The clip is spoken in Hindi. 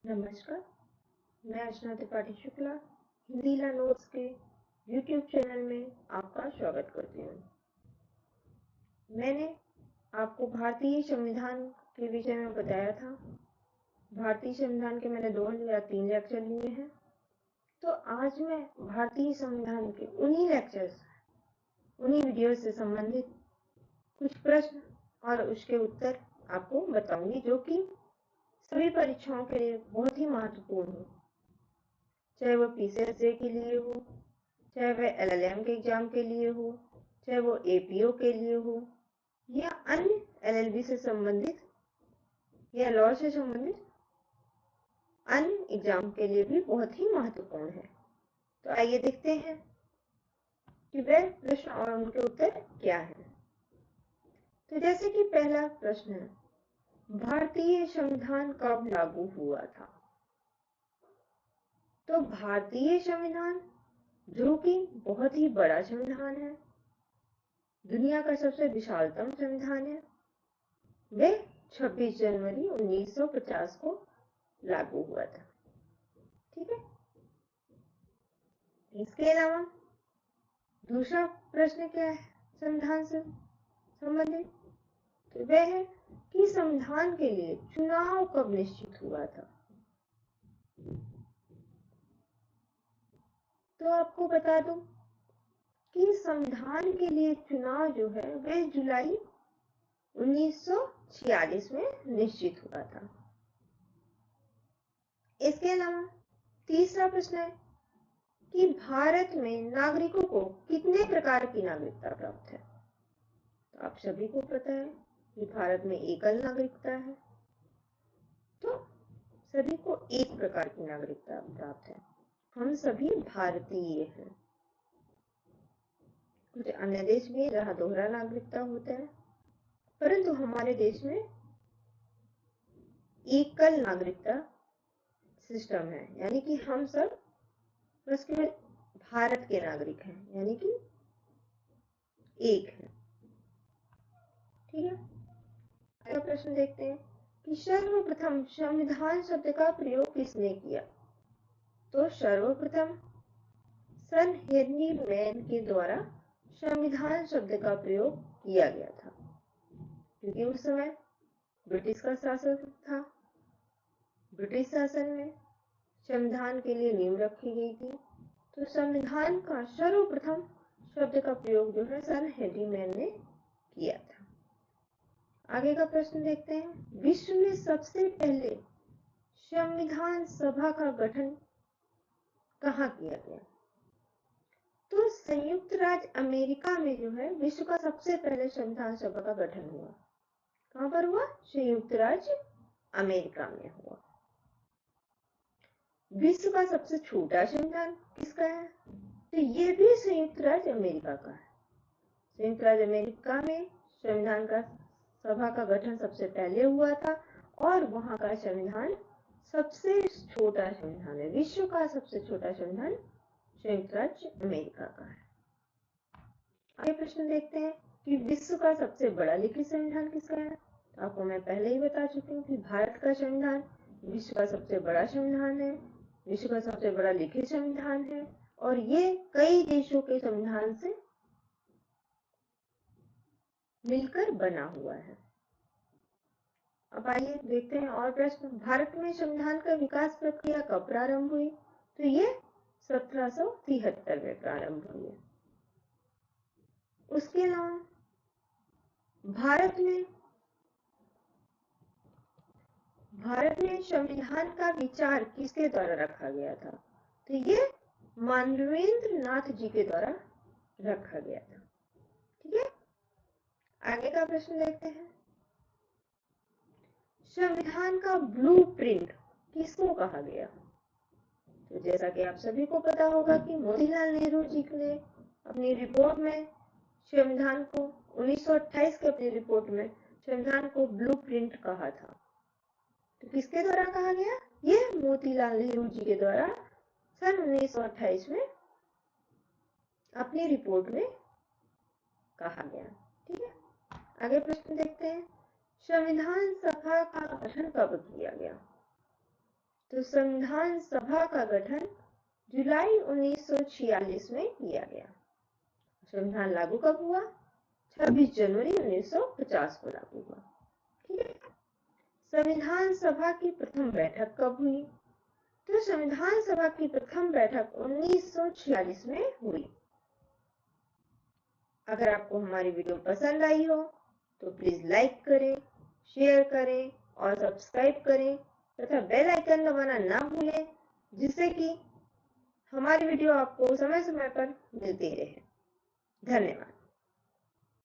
नमस्कार, मैं अर्चना त्रिपाठी शुक्ला हिंदी ला नोट्स के YouTube चैनल में आपका स्वागत करती हूँ। मैंने आपको भारतीय संविधान के विषय में बताया था। भारतीय संविधान के मैंने 2 या 3 लेक्चर लिए हैं। तो आज मैं भारतीय संविधान के उन्हीं लेक्चर्स, उन्हीं वीडियो से संबंधित कुछ प्रश्न और उसके उत्तर आपको बताऊंगी, जो कि सभी परीक्षाओं के लिए बहुत ही महत्वपूर्ण हो, चाहे वो PCSJ के लिए हो, चाहे वह LLM के एग्जाम के लिए हो, चाहे वो APO के लिए हो, या अन्य LLB से संबंधित या लॉ से संबंधित अन्य एग्जाम के लिए भी बहुत ही महत्वपूर्ण है। तो आइए देखते हैं कि वह प्रश्न और उनके उत्तर क्या है। तो जैसे कि पहला प्रश्न है, भारतीय संविधान कब लागू हुआ था? तो भारतीय संविधान, जो कि बहुत ही बड़ा संविधान है, दुनिया का सबसे विशालतम संविधान है, वह 26 जनवरी 1950 को लागू हुआ था। ठीक है। इसके अलावा दूसरा प्रश्न क्या है संविधान से संबंधित? तो वह है कि संविधान के लिए चुनाव कब निश्चित हुआ था? तो आपको बता दूं कि संविधान के लिए चुनाव जो है वह जुलाई 1946 में निश्चित हुआ था। इसके अलावा तीसरा प्रश्न है कि भारत में नागरिकों को कितने प्रकार की नागरिकता प्राप्त है? तो आप सभी को पता है कि भारत में एकल नागरिकता है, तो सभी को एक प्रकार की नागरिकता प्राप्त है। हम सभी भारतीय हैं। कुछ अन्य देश में जहाँ दोहरा नागरिकता होता है, परंतु हमारे देश में एकल नागरिकता सिस्टम है, यानी कि हम सब बस केवल भारत के नागरिक हैं, यानी कि एक है। ठीक है। अगला प्रश्न देखते हैं कि सर्वप्रथम संविधान शब्द का प्रयोग किसने किया? तो सर्वप्रथम सन हेनरी मैन के द्वारा संविधान शब्द का प्रयोग किया गया था, क्योंकि उस समय ब्रिटिश का शासन था। ब्रिटिश शासन में संविधान के लिए नींव रखी गई थी, तो संविधान का सर्वप्रथम शब्द का प्रयोग जो है सन हेनरी मैन ने किया था। आगे का प्रश्न देखते हैं, विश्व में सबसे पहले संविधान सभा का गठन कहाँ किया गया? तो संयुक्त राज्य अमेरिका में जो है विश्व का सबसे पहले संविधान सभा का गठन हुआ। कहाँ पर हुआ? संयुक्त राज्य अमेरिका में हुआ। विश्व का सबसे छोटा संविधान किसका है? तो ये भी संयुक्त राज्य अमेरिका का है। संयुक्त राज्य अमेरिका में संविधान का सभा का गठन सबसे पहले हुआ था, और वहां का संविधान सबसे छोटा संविधान है। विश्व का सबसे छोटा संविधान संयुक्त राज्य अमेरिका का है। आगे प्रश्न देखते हैं कि विश्व का सबसे बड़ा लिखित संविधान किसका है? तो आपको मैं पहले ही बता चुकी हूँ कि भारत का संविधान विश्व का सबसे बड़ा संविधान है, विश्व का सबसे बड़ा लिखित संविधान है, और ये कई देशों के संविधान से मिलकर बना हुआ है। अब आइए देखते हैं और प्रश्न। भारत में संविधान का विकास प्रक्रिया कब प्रारंभ हुई? तो ये 1773 में प्रारंभ हुई है। उसके अलावा भारत में संविधान का विचार किसके द्वारा रखा गया था? तो ये मानवेंद्र नाथ जी के द्वारा रखा गया था। ठीक है। आगे का प्रश्न देखते हैं, संविधान का ब्लूप्रिंट किसको कहा गया? तो जैसा कि आप सभी को पता होगा कि मोतीलाल नेहरू जी ने अपनी रिपोर्ट में संविधान को 1928 के अपनी रिपोर्ट में संविधान को ब्लूप्रिंट कहा था। तो किसके द्वारा कहा गया? ये मोतीलाल नेहरू जी के द्वारा सन 1928 में अपनी रिपोर्ट में कहा गया। ठीक है। आगे प्रश्न देखते हैं, संविधान सभा का गठन कब किया गया? तो संविधान सभा का गठन जुलाई 1946 में किया गया। संविधान लागू कब हुआ? 26 जनवरी 1950 को लागू हुआ। ठीक है। संविधान सभा की प्रथम बैठक कब हुई? तो संविधान सभा की प्रथम बैठक 1946 में हुई। अगर आपको हमारी वीडियो पसंद आई हो तो प्लीज लाइक करें, शेयर करें और सब्सक्राइब करें तथा बेल आइकन दबाना ना भूलें, जिससे कि हमारी वीडियो आपको समय समय पर मिलती रहे। धन्यवाद।